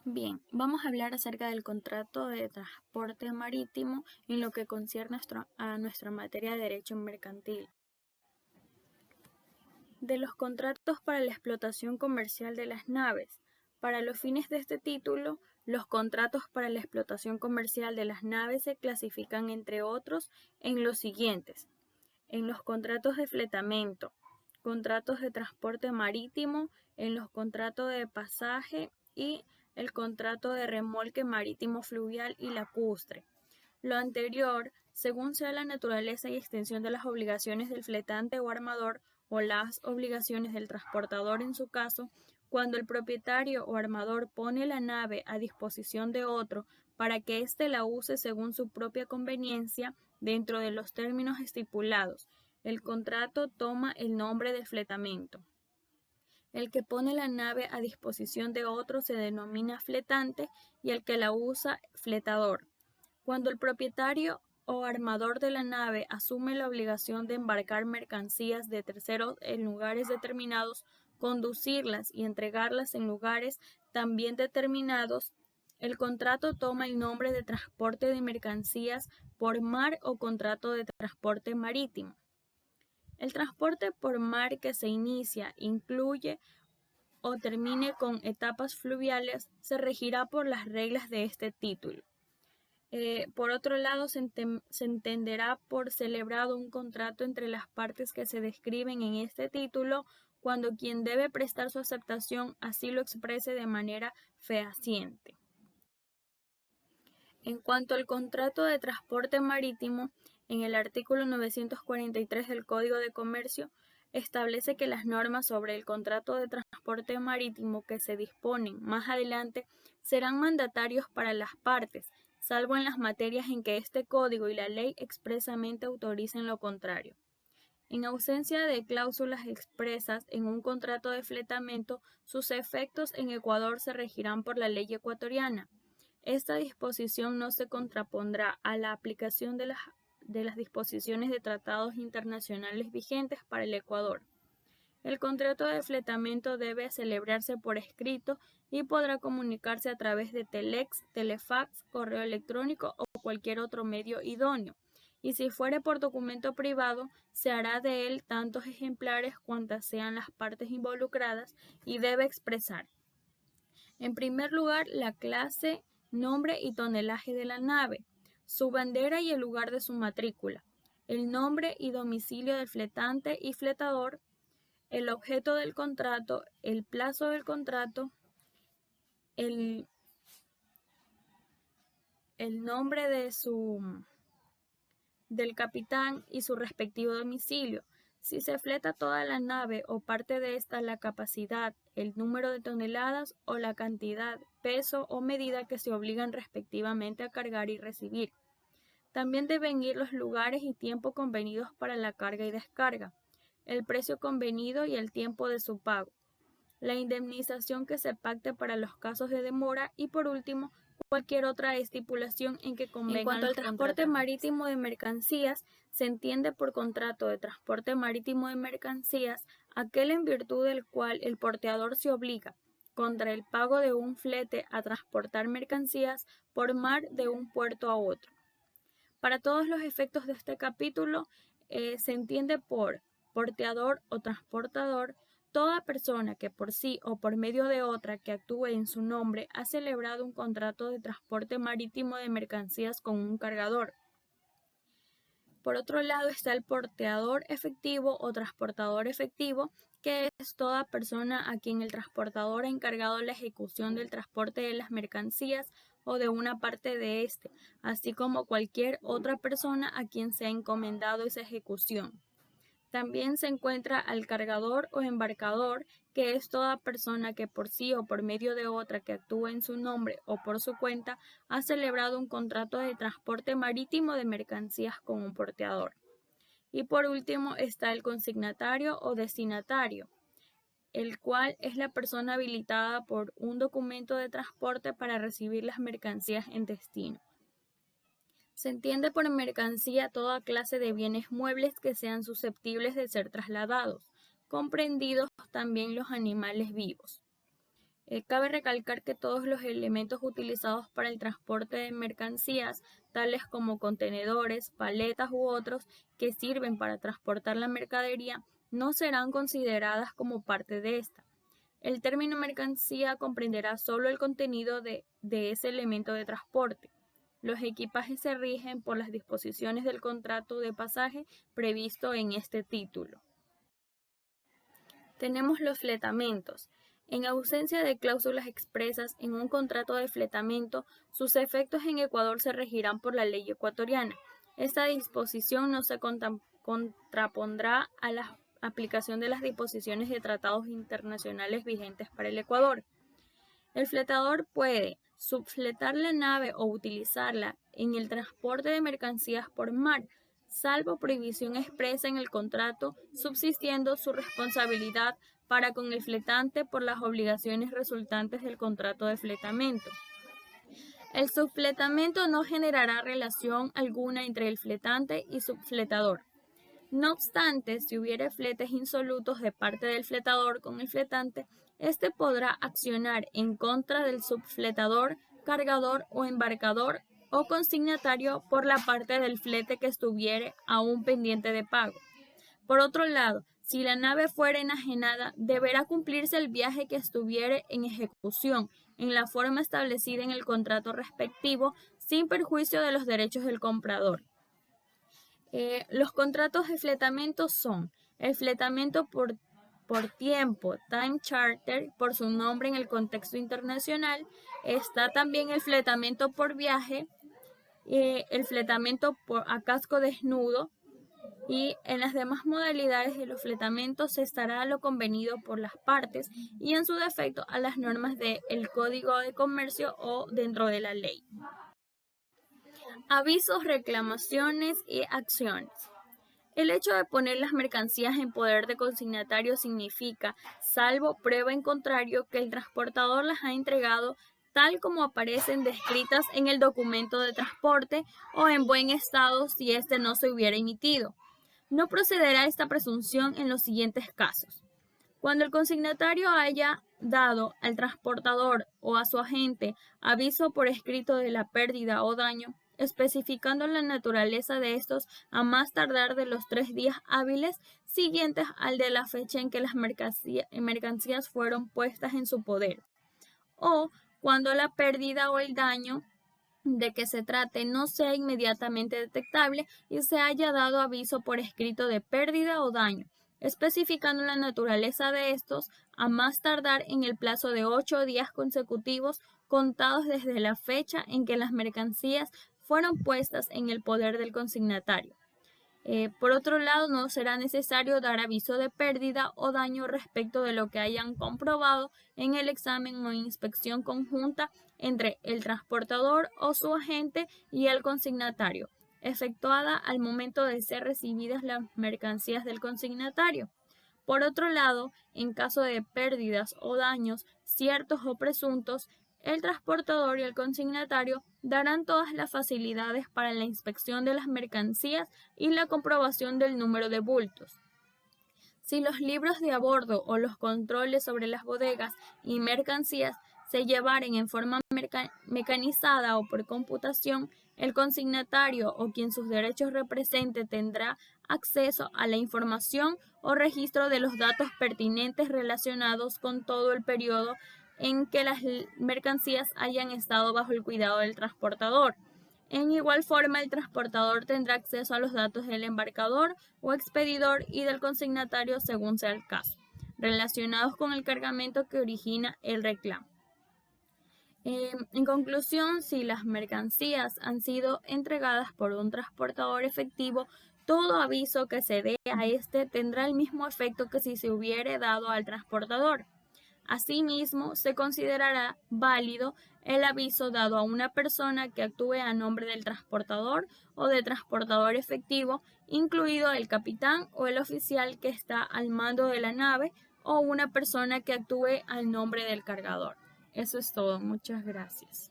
Bien, vamos a hablar acerca del contrato de transporte marítimo en lo que concierne a nuestra materia de derecho mercantil. De los contratos para la explotación comercial de las naves. Para los fines de este título, los contratos para la explotación comercial de las naves se clasifican, entre otros, en los siguientes: en los contratos de fletamento, contratos de transporte marítimo, en los contratos de pasaje y el contrato de remolque marítimo fluvial y lacustre. Lo anterior, según sea la naturaleza y extensión de las obligaciones del fletante o armador o las obligaciones del transportador en su caso, cuando el propietario o armador pone la nave a disposición de otro para que éste la use según su propia conveniencia dentro de los términos estipulados, el contrato toma el nombre de fletamento. El que pone la nave a disposición de otro se denomina fletante y el que la usa fletador. Cuando el propietario o armador de la nave asume la obligación de embarcar mercancías de terceros en lugares determinados, conducirlas y entregarlas en lugares también determinados, el contrato toma el nombre de transporte de mercancías por mar o contrato de transporte marítimo. El transporte por mar que se inicia, incluye o termine con etapas fluviales se regirá por las reglas de este título. Por otro lado, se entenderá por celebrado un contrato entre las partes que se describen en este título cuando quien debe prestar su aceptación así lo exprese de manera fehaciente. En cuanto al contrato de transporte marítimo, en el artículo 943 del Código de Comercio, establece que las normas sobre el contrato de transporte marítimo que se disponen más adelante serán mandatarios para las partes, salvo en las materias en que este código y la ley expresamente autoricen lo contrario. En ausencia de cláusulas expresas en un contrato de fletamento, sus efectos en Ecuador se regirán por la ley ecuatoriana. Esta disposición no se contrapondrá a la aplicación de las disposiciones de tratados internacionales vigentes para el Ecuador. El contrato de fletamento debe celebrarse por escrito y podrá comunicarse a través de telex, telefax, correo electrónico o cualquier otro medio idóneo, y si fuere por documento privado, se hará de él tantos ejemplares cuantas sean las partes involucradas y debe expresar, en primer lugar, la clase, nombre y tonelaje de la nave, su bandera y el lugar de su matrícula, el nombre y domicilio del fletante y fletador, el objeto del contrato, el plazo del contrato, el, el nombre del capitán y su respectivo domicilio. Si se fleta toda la nave o parte de esta, la capacidad, el número de toneladas o la cantidad, peso o medida que se obligan respectivamente a cargar y recibir. También deben ir los lugares y tiempo convenidos para la carga y descarga, el precio convenido y el tiempo de su pago, la indemnización que se pacte para los casos de demora y, por último, cualquier otra estipulación en que convengan. En cuanto al transporte marítimo de mercancías, se entiende por contrato de transporte marítimo de mercancías aquel en virtud del cual el porteador se obliga, contra el pago de un flete, a transportar mercancías por mar de un puerto a otro. Para todos los efectos de este capítulo, se entiende por porteador o transportador toda persona que por sí o por medio de otra que actúe en su nombre ha celebrado un contrato de transporte marítimo de mercancías con un cargador. Por otro lado está el porteador efectivo o transportador efectivo, que es toda persona a quien el transportador ha encargado la ejecución del transporte de las mercancías o de una parte de éste, así como cualquier otra persona a quien se ha encomendado esa ejecución. También se encuentra al cargador o embarcador, que es toda persona que por sí o por medio de otra que actúe en su nombre o por su cuenta ha celebrado un contrato de transporte marítimo de mercancías con un porteador. Y por último está el consignatario o destinatario, el cual es la persona habilitada por un documento de transporte para recibir las mercancías en destino. Se entiende por mercancía toda clase de bienes muebles que sean susceptibles de ser trasladados, comprendidos también los animales vivos. Cabe recalcar que todos los elementos utilizados para el transporte de mercancías, tales como contenedores, paletas u otros que sirven para transportar la mercadería, no serán consideradas como parte de esta. El término mercancía comprenderá solo el contenido de ese elemento de transporte. Los equipajes se rigen por las disposiciones del contrato de pasaje previsto en este título. Tenemos los fletamentos. En ausencia de cláusulas expresas en un contrato de fletamento, sus efectos en Ecuador se regirán por la ley ecuatoriana. Esta disposición no se contrapondrá a la aplicación de las disposiciones de tratados internacionales vigentes para el Ecuador. El fletador puede subfletar la nave o utilizarla en el transporte de mercancías por mar, salvo prohibición expresa en el contrato, subsistiendo su responsabilidad para con el fletante por las obligaciones resultantes del contrato de fletamento. El subfletamento no generará relación alguna entre el fletante y subfletador. No obstante, si hubiere fletes insolutos de parte del fletador con el fletante, éste podrá accionar en contra del subfletador, cargador o embarcador o consignatario por la parte del flete que estuviere aún pendiente de pago. Por otro lado, si la nave fuera enajenada, deberá cumplirse el viaje que estuviere en ejecución en la forma establecida en el contrato respectivo, sin perjuicio de los derechos del comprador. Los contratos de fletamento son el fletamento por tiempo, time charter, por su nombre en el contexto internacional. Está también el fletamento por viaje, el fletamento a casco desnudo, y en las demás modalidades de los fletamentos se estará a lo convenido por las partes y en su defecto a las normas del Código de Comercio o dentro de la ley. Avisos, reclamaciones y acciones. El hecho de poner las mercancías en poder de consignatario significa, salvo prueba en contrario, que el transportador las ha entregado tal como aparecen descritas en el documento de transporte o en buen estado si éste no se hubiera emitido. No procederá esta presunción en los siguientes casos. Cuando el consignatario haya dado al transportador o a su agente aviso por escrito de la pérdida o daño, especificando la naturaleza de estos a más tardar de los 3 días hábiles siguientes al de la fecha en que las mercancías fueron puestas en su poder, o cuando la pérdida o el daño de que se trate no sea inmediatamente detectable y se haya dado aviso por escrito de pérdida o daño, especificando la naturaleza de estos a más tardar en el plazo de 8 días consecutivos contados desde la fecha en que las mercancías fueron puestas en el poder del consignatario. Por otro lado, no será necesario dar aviso de pérdida o daño respecto de lo que hayan comprobado en el examen o inspección conjunta entre el transportador o su agente y el consignatario, efectuada al momento de ser recibidas las mercancías del consignatario. Por otro lado, en caso de pérdidas o daños ciertos o presuntos, el transportador y el consignatario darán todas las facilidades para la inspección de las mercancías y la comprobación del número de bultos. Si los libros de a bordo o los controles sobre las bodegas y mercancías se llevaren en forma mecanizada o por computación, el consignatario o quien sus derechos represente tendrá acceso a la información o registro de los datos pertinentes relacionados con todo el periodo en que las mercancías hayan estado bajo el cuidado del transportador. En igual forma, el transportador tendrá acceso a los datos del embarcador o expedidor y del consignatario según sea el caso, relacionados con el cargamento que origina el reclamo. En conclusión, si las mercancías han sido entregadas por un transportador efectivo, todo aviso que se dé a este tendrá el mismo efecto que si se hubiere dado al transportador. Asimismo, se considerará válido el aviso dado a una persona que actúe a nombre del transportador o de transportador efectivo, incluido el capitán o el oficial que está al mando de la nave o una persona que actúe al nombre del cargador. Eso es todo. Muchas gracias.